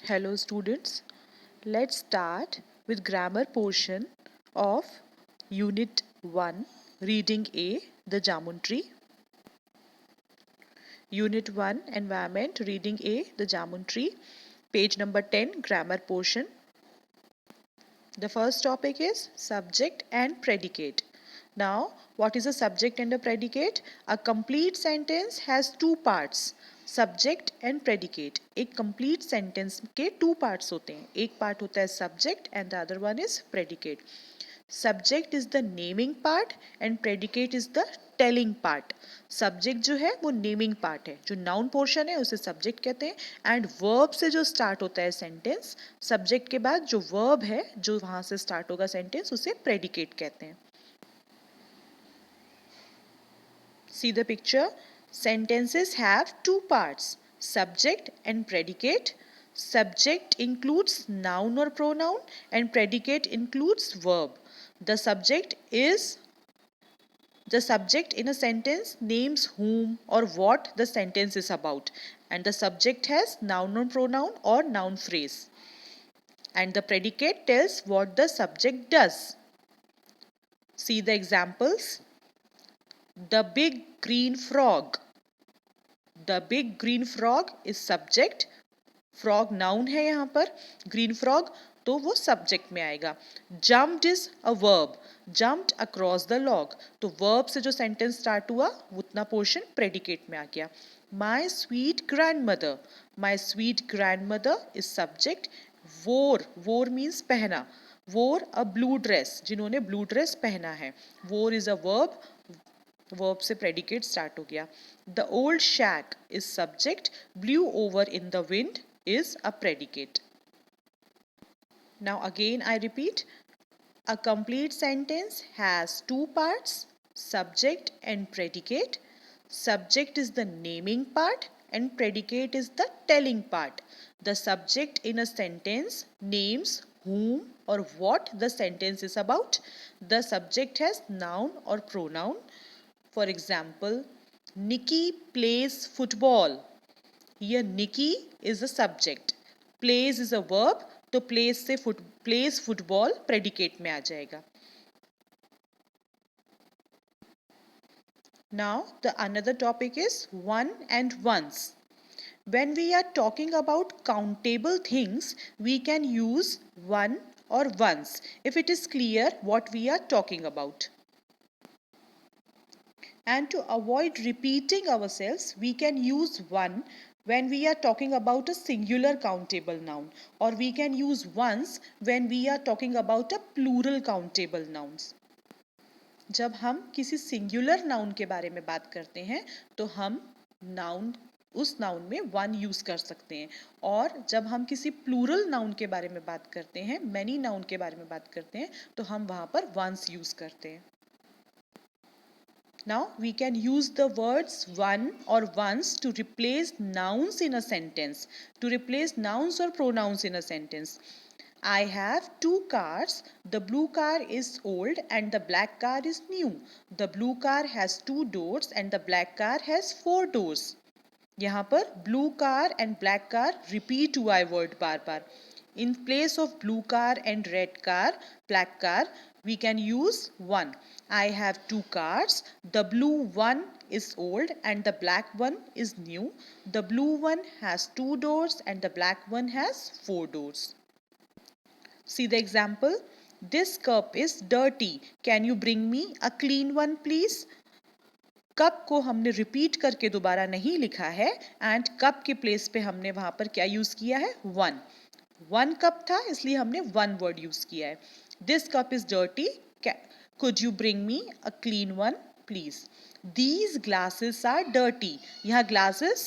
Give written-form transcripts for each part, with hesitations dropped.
Hello students, let's start with grammar portion of Unit 1, Reading A, The Jamun Tree. Unit 1, Environment, Reading A, The Jamun Tree, page number 10, grammar portion. The first topic is subject and predicate. Now, what is a subject and a predicate? A complete sentence has two parts, subject and predicate. एक complete sentence के two parts होते हैं. एक part होता है subject and the other one is predicate. Subject is the naming part and predicate is the telling part. Subject जो है वो naming part है, जो noun portion है उसे subject कहते हैं and verb से जो start होता है sentence, subject के बाद जो verb है जो वहाँ से start होगा sentence उसे predicate कहते हैं. See the picture. Sentences have two parts, subject and predicate. Subject includes noun or pronoun and predicate includes verb. The subject in a sentence names whom or what the sentence is about, and the subject has noun or pronoun or noun phrase, and the predicate tells what the subject does. See the examples. The big green frog. The big green frog is subject. Frog noun है यहाँ पर. Green frog तो वो subject में आएगा. Jumped is a verb. Jumped across the log. तो verb से जो sentence start हुआ उतना portion predicate में आ गया. My sweet grandmother. My sweet grandmother is subject. Wore means पहना. Wore a blue dress. जिन्होंने blue dress पहना है. Wore is a verb. Verb से predicate start हो गया. The old shack is subject. Blew over in the wind is a predicate. Now again I repeat. A complete sentence has two parts, subject and predicate. Subject is the naming part and predicate is the telling part. The subject in a sentence names whom or what the sentence is about. The subject has noun or pronoun. For example, Nikki plays football. Here Nikki is the subject. Plays is a verb. तो plays से plays football predicate में आ जाएगा. Now the another topic is one and once. When we are talking about countable things, we can use one or once if it is clear what we are talking about. And to avoid repeating ourselves, we can use one when we are talking about a singular countable noun, or we can use once when we are talking about a plural countable nouns. जब हम किसी singular noun के बारे में बात करते हैं तो हम नाउन उस नाउन में वन यूज कर सकते हैं, और जब हम किसी प्लूरल नाउन के बारे में बात करते हैं, मैनी नाउन के बारे में बात करते हैं, तो हम वहां पर वंस यूज करते हैं. Now we can use the words one or once to replace nouns in a sentence, to replace nouns or pronouns in a sentence. I have two cars. The blue car is old and the black car is new. The blue car has two doors and the black car has four doors. यहाँ पर blue car and black car repeat हुआ है word bar bar. In place of blue car and red car, black car, we can use one. I have two cars. The blue one is old and the black one is new. The blue one has two doors and the black one has four doors. See the example. This cup is dirty. Can you bring me a clean one please? Cup को हमने repeat करके दोबारा नहीं लिखा है and cup के place पे हमने वहां पर क्या यूज किया है? वन कप था इसलिए हमने वन वर्ड यूज किया है. This cup is dirty. Could you bring me a clean one please? These glasses are dirty. यहाँ ग्लासेस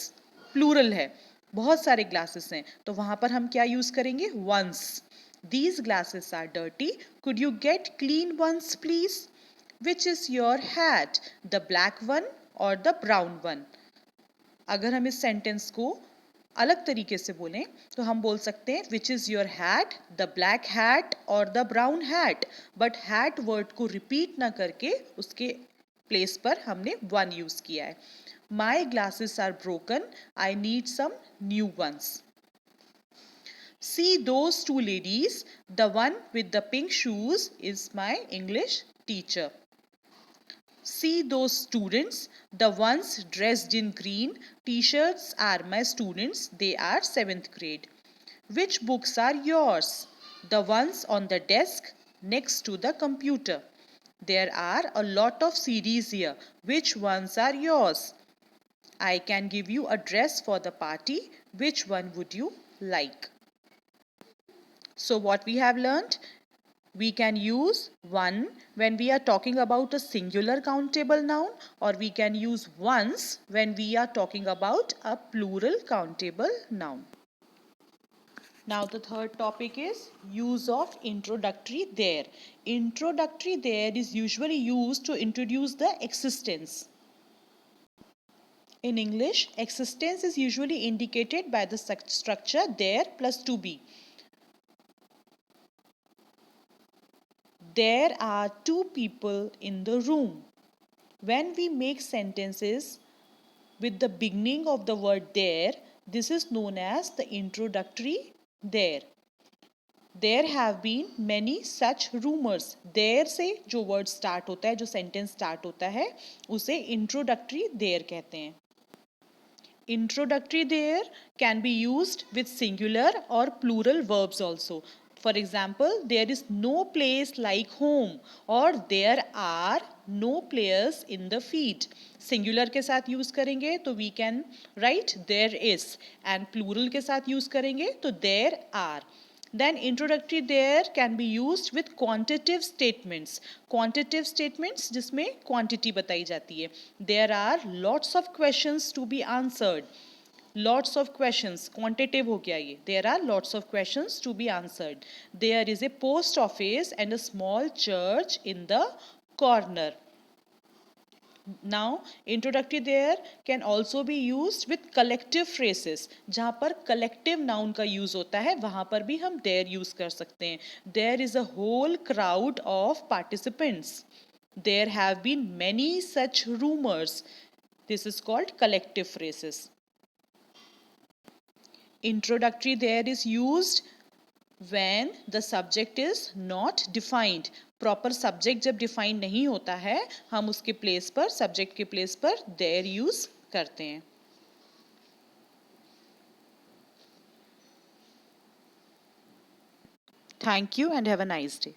प्लूरल है, बहुत सारे ग्लासेस हैं, तो वहां पर हम क्या यूज करेंगे? Once. These glasses are dirty. Could you get clean ones please? Which is your hat? The black one or the brown one? अगर हम इस सेंटेंस को अलग तरीके से बोलें तो हम बोल सकते हैं which is your hat, the black hat or the brown hat. But hat word को रिपीट ना करके उसके प्लेस पर हमने one यूज किया है. My glasses are broken. I need some new ones. See those two ladies. The one with the pink shoes is my English teacher. See those students. The ones dressed in green t-shirts are my students. They are 7th grade. Which books are yours? The ones on the desk next to the computer. There are a lot of CDs here. Which ones are yours? I can give you a dress for the party. Which one would you like? So what we have learnt? We can use one when we are talking about a singular countable noun, or we can use ones when we are talking about a plural countable noun. Now the third topic is use of introductory there. Introductory there is usually used to introduce the existence. In English, existence is usually indicated by the structure there plus to be. There are two people in the room. When we make sentences with the beginning of the word there, this is known as the introductory there. There have been many such rumors. There से जो word start होता है, जो sentence start होता है, उसे introductory there कहते हैं. Introductory there can be used with singular or plural verbs also. For example, there is no place like home, or there are no players in the field. Singular के साथ use करेंगे तो we can write there is, and plural के साथ use करेंगे तो there are. Then introductory there can be used with quantitative statements. Quantitative statements जिसमें quantity बताई जाती है. There are lots of questions to be answered. Lots of questions, quantitative हो गया ये. There are lots of questions to be answered. There is a post office and a small church in the corner. Now, introductory there can also be used with collective phrases. जहाँ पर collective noun का use होता है वहाँ पर भी हम there use कर सकते हैं. There is a whole crowd of participants. There have been many such rumors. This is called collective phrases. Introductory there is used when the subject is not defined. Proper subject जब define नहीं होता है हम उसके place पर subject के place पर there use करते हैं. Thank you and have a nice day.